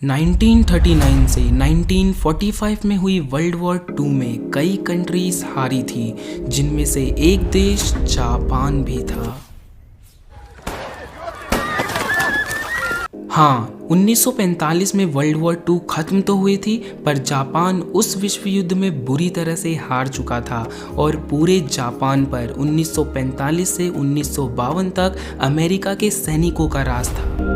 1939 से 1945 में हुई वर्ल्ड वॉर 2 में कई कंट्रीज हारी थी, जिनमें से एक देश जापान भी था। हाँ, 1945 में वर्ल्ड वॉर 2 खत्म तो हुई थी, पर जापान उस विश्व युद्ध में बुरी तरह से हार चुका था और पूरे जापान पर 1945 से 1952 तक अमेरिका के सैनिकों का राज था।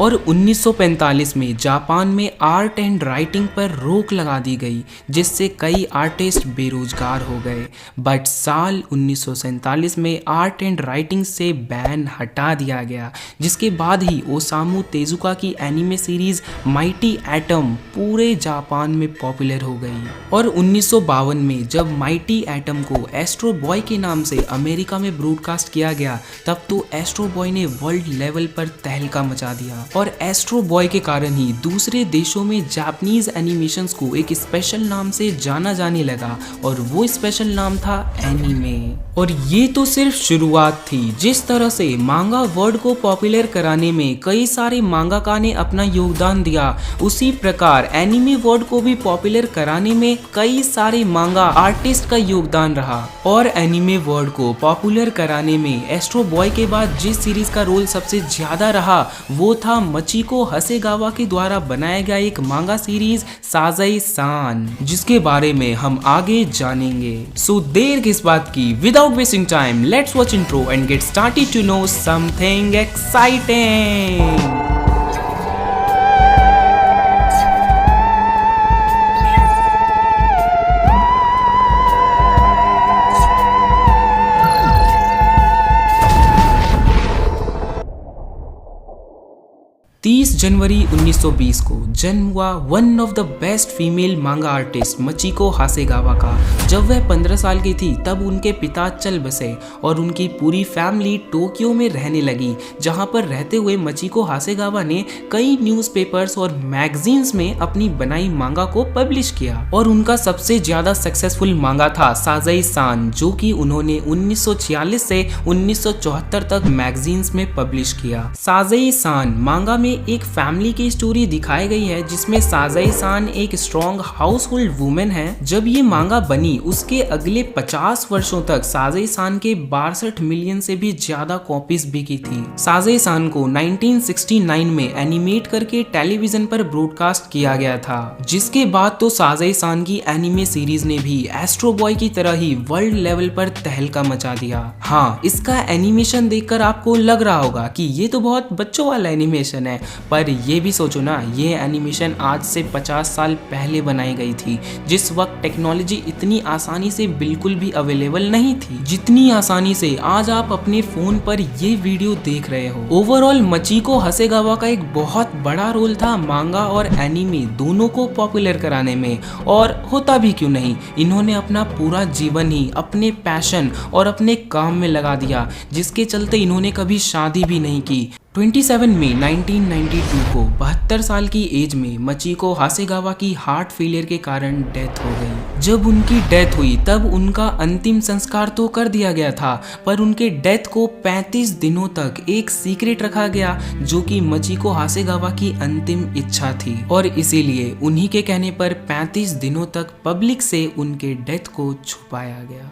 और 1945 में जापान में आर्ट एंड राइटिंग पर रोक लगा दी गई, जिससे कई आर्टिस्ट बेरोजगार हो गए। बट साल 1947 में आर्ट एंड राइटिंग से बैन हटा दिया गया, जिसके बाद ही ओसामू तेजुका की एनिमे सीरीज माइटी एटम पूरे जापान में पॉपुलर हो गई। और 1952 में जब माइटी एटम को एस्ट्रो बॉय के नाम से अमेरिका में ब्रॉडकास्ट किया गया, तब तो एस्ट्रो बॉय ने वर्ल्ड लेवल पर तहलका मचा दिया। और एस्ट्रो बॉय के कारण ही दूसरे देशों में जापानीज एनिमेशंस को एक स्पेशल नाम से जाना जाने लगा, और वो स्पेशल नाम था एनीमे। और ये तो सिर्फ शुरुआत थी। जिस तरह से मांगा वर्ड को पॉपुलर कराने में कई सारे मांगाका ने अपना योगदान दिया, उसी प्रकार एनीमे वर्ड को भी पॉपुलर कराने में कई सारे मांगा आर्टिस्ट का योगदान रहा। और एनीमे वर्ड को पॉपुलर कराने में एस्ट्रो बॉय के बाद जिस सीरीज का रोल सबसे ज्यादा रहा, वो था मचिको हसेगावा के द्वारा बनाया गया एक मांगा सीरीज साज़ाई सान, जिसके बारे में हम आगे जानेंगे। सो देर किस बात की, without wasting time, let's watch intro and get started to know something exciting. 30 जनवरी 1920 को जन्म हुआ one of the best female manga artist Machiko Hasegawa का। जब वह 15 साल की थी, तब उनके पिता चल बसे और उनकी पूरी फैमिली टोक्यो में रहने लगी, जहां पर रहते हुए मचिको हासेगावा ने कई न्यूज़पेपर्स और मैगजीन्स में अपनी बनाई मांगा को पब्लिश किया। और उनका सबसे ज्यादा सक्सेसफुल मांगा था साज़ाई सान, जो कि उन्होंने 1946 से 1974 तक मैगजीन्स में पब्लिश किया। साज़ाई सान मांगा में एक फैमिली की स्टोरी दिखाई गई है, जिसमें साज़ाई सान एक स्ट्रॉन्ग हाउस होल्ड वुमेन है। जब ये मांगा बनी, उसके अगले 50 वर्षों तक साज़ाई सान के 62 मिलियन से भी ज्यादा कॉपीज बिकी थी। साज़ाई सान को 1969 में एनिमेट करके टेलीविजन पर ब्रॉडकास्ट किया गया था, जिसके बाद तो साज़ाई सान की एनिमे सीरीज ने भी एस्ट्रो बॉय की तरह ही वर्ल्ड लेवल पर तहलका मचा दिया। हाँ, इसका एनिमेशन देखकर आपको लग रहा होगा कि ये तो बहुत बच्चों वाला एनिमेशन है, पर ये भी सोचो ना, ये एनिमेशन आज से 50 साल पहले बनाई गई थी, जिस वक्त टेक्नोलॉजी इतनी आसानी से बिल्कुल भी अवेलेबल नहीं थी, जितनी आसानी से आज आप अपने फोन पर ये वीडियो देख रहे हो। ओवरऑल मचिको हसेगावा का एक बहुत बड़ा रोल था मांगा और एनीमे दोनों को पॉपुलर कराने में। और होता भी क्यों नहीं, इन्होंने अपना पूरा जीवन ही अपने पैशन और अपने काम में लगा दिया, जिसके चलते इन्होंने कभी शादी भी नहीं की। 27 मई 1992 को 72 साल की एज में मचिको हासेगावा की हार्ट फेलियर के कारण डेथ हो गई। जब उनकी डेथ हुई, तब उनका अंतिम संस्कार तो कर दिया गया था, पर उनके डेथ को 35 दिनों तक एक सीक्रेट रखा गया, जो कि मचिको हासेगावा की अंतिम इच्छा थी। और इसीलिए उन्हीं के कहने पर 35 दिनों तक पब्लिक से उनके डेथ को छुपाया गया।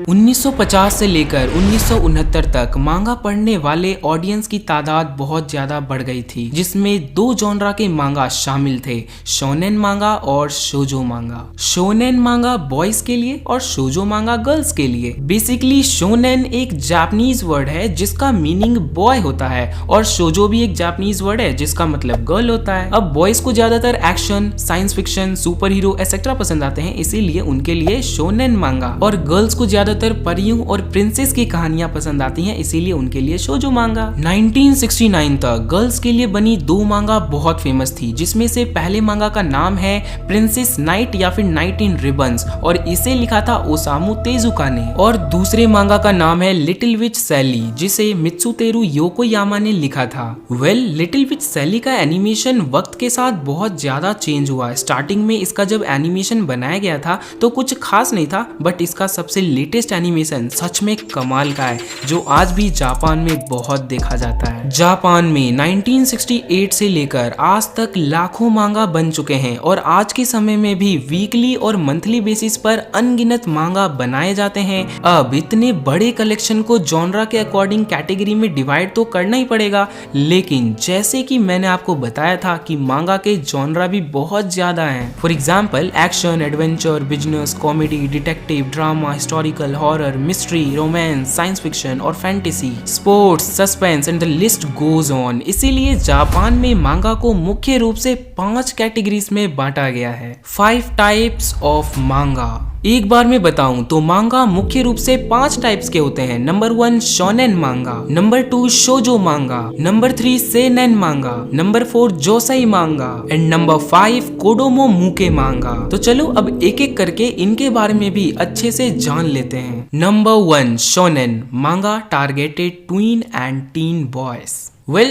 1950 से लेकर 1969 तक मांगा पढ़ने वाले ऑडियंस की तादाद बहुत ज्यादा बढ़ गई थी, जिसमें 2 जॉनरा के मांगा शामिल थे, शोनेन मांगा और शोजो मांगा। शोनेन मांगा बॉयज के लिए और शोजो मांगा गर्ल्स के लिए। बेसिकली शोनेन एक जापानीज वर्ड है जिसका मीनिंग बॉय होता है, और शोजो भी एक जापानीज वर्ड है जिसका मतलब गर्ल होता है। अब बॉयज को ज्यादातर action, science fiction, super hero etcetera पसंद आते हैं, इसीलिए उनके लिए शोनेन मांगा। और गर्ल्स को ज्यादातर परियों और प्रिंसेस की कहानियां पसंद आती हैं, इसीलिए उनके लिए शोजो मांगा। 1969 तक गर्ल्स के लिए बनी 2 मांगा बहुत फेमस थी, जिसमें से पहले मांगा का नाम है प्रिंसेस नाइट या फिर नाइट इन रिबन्स, और इसे लिखा था ओसामू तेजुका ने। और दूसरे मांगा का नाम है लिटिल विच सैली, जिसे मित्सुतेरू योकोयामा ने लिखा था। लिटिल विच सैली का एनिमेशन वक्त के साथ बहुत ज्यादा चेंज हुआ। स्टार्टिंग में इसका जब एनिमेशन बनाया गया था तो कुछ खास नहीं था, बट इसका सबसे लेटेस्ट लेटेस्ट एनिमेशन सच में कमाल का है जो आज भी जापान में बहुत देखा जाता है। जापान में 1968 से लेकर आज तक लाखों मांगा बन चुके हैं और आज के समय में भी वीकली और मंथली बेसिस पर अनगिनत मांगा बनाए जाते हैं। अब इतने बड़े कलेक्शन को जॉनरा के अकॉर्डिंग कैटेगरी में डिवाइड तो करना ही पड़ेगा, लेकिन जैसे कि मैंने आपको बताया था कि मांगा के जॉनरा भी बहुत ज्यादा हैं। For example action, adventure, business, comedy, detective, drama, historical, horror, mystery, romance, science fiction और fantasy, sports, suspense and the list goes on. इसीलिए जापान में मांगा को मुख्य रूप से 5 कैटेगरीज में बांटा गया है। 5 टाइप्स ऑफ मांगा। एक बार मैं बताऊं तो मांगा मुख्य रूप से 5 टाइप्स के होते हैं। नंबर 1 शोनेन मांगा, नंबर 2 शोजो मांगा, नंबर 3 सेनेन मांगा, नंबर 4 जोसेई मांगा एंड नंबर 5 कोडोमो मुके मांगा। तो चलो अब एक एक करके इनके बारे में भी अच्छे से जान लेते हैं। नंबर 1 शोनेन मांगा targeted tween and tin boys.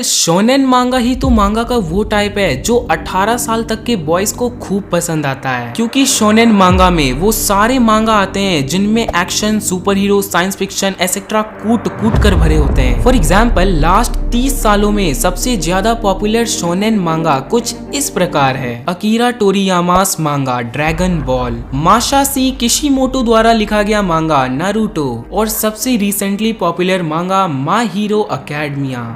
Shonen मांगा ही तो मांगा का वो टाइप है जो 18 साल तक के बॉयज को खूब पसंद आता है, क्योंकि शोनेन मांगा में वो सारे मांगा आते हैं जिनमें action, super hero, science fiction etcetera कूट कूट कर भरे होते हैं। फॉर एग्जाम्पल लास्ट 30 सालों में सबसे ज्यादा पॉपुलर शोनेन मांगा कुछ इस प्रकार है। अकीरा टोरियामास मांगा ड्रैगन बॉल, मासाशी किशिमोटो द्वारा लिखा गया मांगा नारुतो और सबसे recently popular manga My Hero Academia.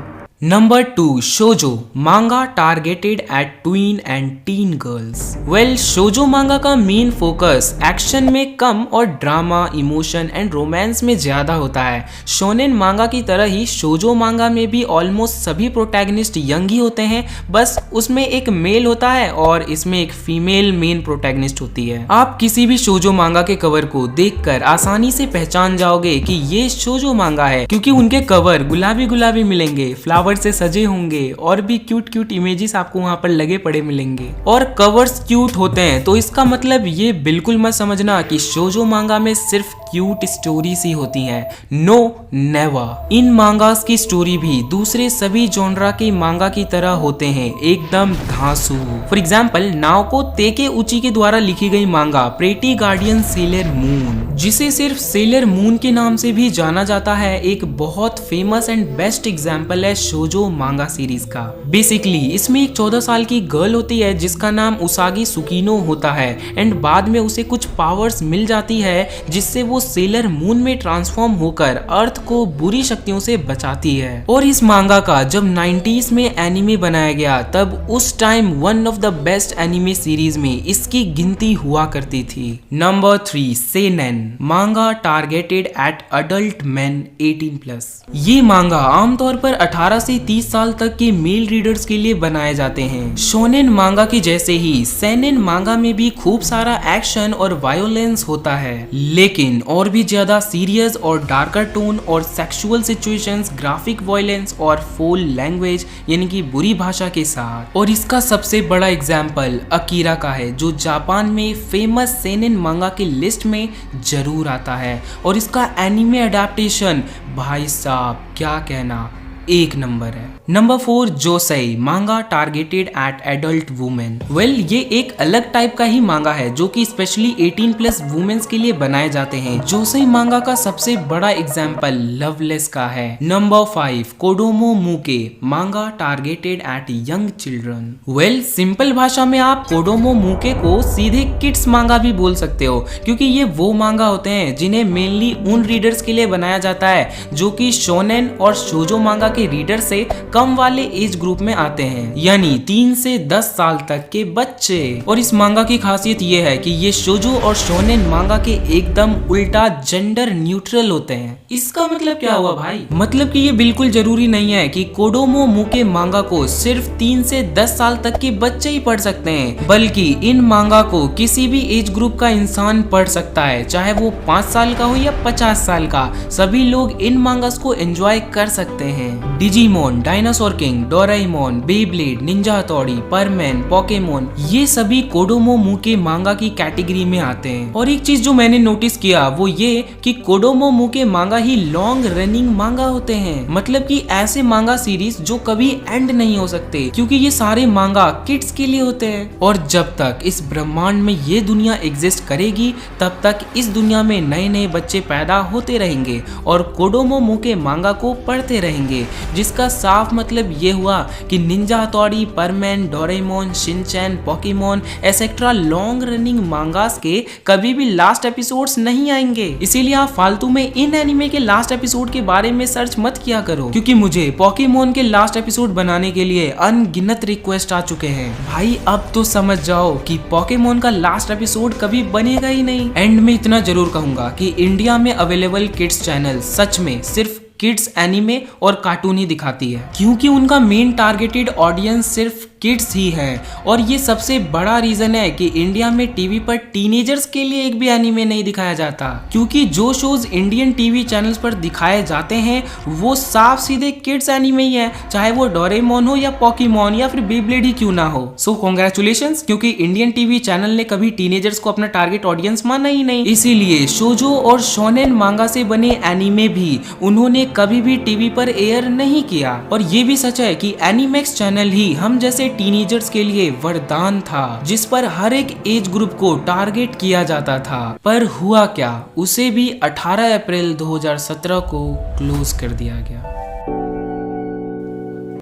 Number 2 shojo manga targeted at tween and teen girls. Shojo manga का मेन फोकस एक्शन में कम और ड्रामा, इमोशन एंड रोमांस में ज्यादा होता है। शोनेन मांगा की तरह ही शोजो मांगा में भी ऑलमोस्ट सभी प्रोटैगनिस्ट यंग ही होते हैं, बस उसमें एक मेल होता है और इसमें एक फीमेल मेन प्रोटैगनिस्ट होती है। आप किसी भी शोजो मांगा के कवर को देखकर आसानी से पहचान जाओगे कि ये शोजो मांगा है, क्योंकि उनके कवर गुलाबी गुलाबी मिलेंगे, फ्लावर से सजे होंगे और भी क्यूट क्यूट इमेजेस आपको वहां पर लगे पड़े मिलेंगे। और कवर्स क्यूट होते हैं तो इसका मतलब ये बिल्कुल मत समझना कि शोजो मांगा में सिर्फ क्यूट स्टोरीज ही होती हैं। No never. इन मांगास की स्टोरी भी दूसरे सभी जॉनरा के मांगा की तरह होते हैं, एकदम धांसू। फॉर एग्जाम्पल नाओको तेके उची के द्वारा लिखी गई मांगा प्रेटी गार्डियन सेलर मून, जिसे सिर्फ सेलर मून के नाम से भी जाना जाता है, एक बहुत फेमस एंड बेस्ट एग्जाम्पल है शोजो मांगा सीरीज का। बेसिकली इसमें एक 14 साल की गर्ल होती है जिसका नाम उसागी सुकीनो होता है एंड बाद में उसे कुछ पावर्स मिल जाती है जिससे वो सेलर मून में ट्रांसफॉर्म होकर अर्थ को बुरी शक्तियों से बचाती है। और इस मांगा का जब 90s में एनिमे बनाया गया तब उस time one of the best anime series में इसकी गिनती हुआ करती थी। नंबर 3 सेनेन मांगा टारगेटेड एट अडल्ट मेन 18+। ये मांगा आमतौर पर 18 से 30 साल तक के मेल रीडर्स के लिए बनाए जाते हैं। शोनेन मांगा की जैसे ही सेनेन मांगा में भी खूब सारा एक्शन और वायोलेंस होता है, लेकिन और भी ज्यादा सीरियस और डार्कर टोन और सेक्सुअल सिचुएशंस, ग्राफिक वायलेंस और फोल लैंग्वेज यानी कि बुरी भाषा के साथ। और इसका सबसे बड़ा एग्जाम्पल अकीरा का है जो जापान में फेमस सेनेन मांगा की लिस्ट में जरूर आता है और इसका एनिमे अडेप्टेशन भाई साहब क्या कहना, एक नंबर है। नंबर 4 जोसेई मांगा टारगेटेड एट एडल्ट वुमेन। ये एक अलग टाइप का ही मांगा है जो कि स्पेशली 18+ वुमेन्स के लिए बनाए जाते हैं। जोसेई मांगा का सबसे बड़ा एग्जाम्पल लवलेस का है। नंबर 5 कोडोमो मुके मांगा targeted eight young children. Simple भाषा में आप कोडोमो मुके को सीधे किड्स मांगा भी बोल सकते हो, क्योंकि ये वो मांगा होते हैं जिन्हें मेनली उन रीडर्स के लिए बनाया जाता है जो कि शोनेन और शोजो मांगा के रीडर से कम वाले एज ग्रुप में आते हैं, यानी 3 से 10 साल तक के बच्चे। और इस मांगा की खासियत ये है कि ये शोजो और शोनेन मांगा के एकदम उल्टा जेंडर न्यूट्रल होते हैं। इसका मतलब क्या हुआ भाई? मतलब कि ये बिल्कुल जरूरी नहीं है कि कोडोमो मुके मांगा को सिर्फ 3 से 10 साल तक के बच्चे ही पढ़ सकते हैं, बल्कि इन मांगा को किसी भी एज ग्रुप का इंसान पढ़ सकता है, चाहे वो 5 साल का हो या 50 साल का। सभी लोग इन मांगास को एंजॉय कर सकते हैं। Digimon, Dinosaur King, Doraemon, Beyblade, Ninja Hattori, Perman, Pokemon, ये सभी कोडोमो मू के मांगा की कैटेगरी में आते हैं। और एक चीज जो मैंने नोटिस किया वो ये कि कोडोमो मू के मांगा ही लॉन्ग रनिंग मांगा होते हैं, मतलब कि ऐसे मांगा सीरीज जो कभी एंड नहीं हो सकते, क्योंकि ये सारे मांगा किड्स के लिए होते हैं। और जब तक इस ब्रह्मांड में ये दुनिया एग्जिस्ट करेगी तब तक इस दुनिया में नए नए बच्चे पैदा होते रहेंगे और कोडोमो मू के मांगा को पढ़ते रहेंगे, जिसका साफ मतलब ये हुआ कि Ninja Hattori, Perman, Doraemon, Shinchan, Pokemon etcetera long running mangas के कभी भी लास्ट एपिसोड्स नहीं आएंगे। इसीलिए आप फालतू में इन एनिमे के लास्ट एपिसोड के बारे में सर्च मत किया करो, क्योंकि मुझे पोकेमोन के लास्ट एपिसोड बनाने के लिए अनगिनत रिक्वेस्ट आ चुके हैं। भाई अब तो समझ जाओ कि पोकेमोन का लास्ट एपिसोड कभी बनेगा ही नहीं। एंड में इतना जरूर कहूंगा कि इंडिया में अवेलेबल किड्स चैनल सच में सिर्फ किड्स एनिमे और कार्टून ही दिखाती है, क्योंकि उनका मेन टारगेटेड ऑडियंस सिर्फ किड्स ही है। और ये सबसे बड़ा रीजन है कि इंडिया में टीवी पर टीनेजर्स के लिए एक भी एनिमे नहीं दिखाया जाता, क्योंकि जो शोज इंडियन टीवी चैनल्स पर दिखाए जाते हैं वो साफ सीधे किड्स एनिमे ही है, चाहे वो डोरेमोन हो या पोकेमोन या फिर बेब्लेड ही क्यों ना हो। सो कांग्रेचुलेशंस, क्योंकि इंडियन टीवी चैनल ने कभी टीनेजर्स को अपना टारगेट ऑडियंस माना ही नहीं। इसीलिए शोजो और शोनेन मांगा से बने एनिमे भी उन्होंने कभी भी टीवी पर एयर नहीं किया। और ये भी सच है कि एनिमेक्स चैनल ही हम जैसे टीनेजर्स के लिए वरदान था, जिस पर हर एक एज ग्रुप को टारगेट किया जाता था। पर हुआ क्या, उसे भी 18 अप्रैल 2017 को क्लोज कर दिया गया।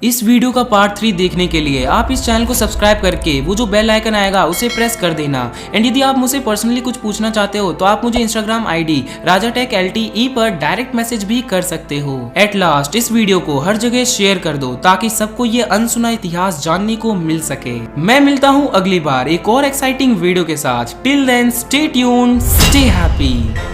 इस वीडियो का पार्ट 3 देखने के लिए आप इस चैनल को सब्सक्राइब करके वो जो बेल आइकन आएगा उसे प्रेस कर देना। एंड यदि आप मुझसे पर्सनली कुछ पूछना चाहते हो तो आप मुझे इंस्टाग्राम आईडी RajaTechLTE पर डायरेक्ट मैसेज भी कर सकते हो। एट लास्ट इस वीडियो को हर जगह शेयर कर दो ताकि सबको ये अनसुना इतिहास जानने को मिल सके। मैं मिलता हूँ अगली बार एक और एक्साइटिंग वीडियो के साथ। Till then stay tuned, stay happy.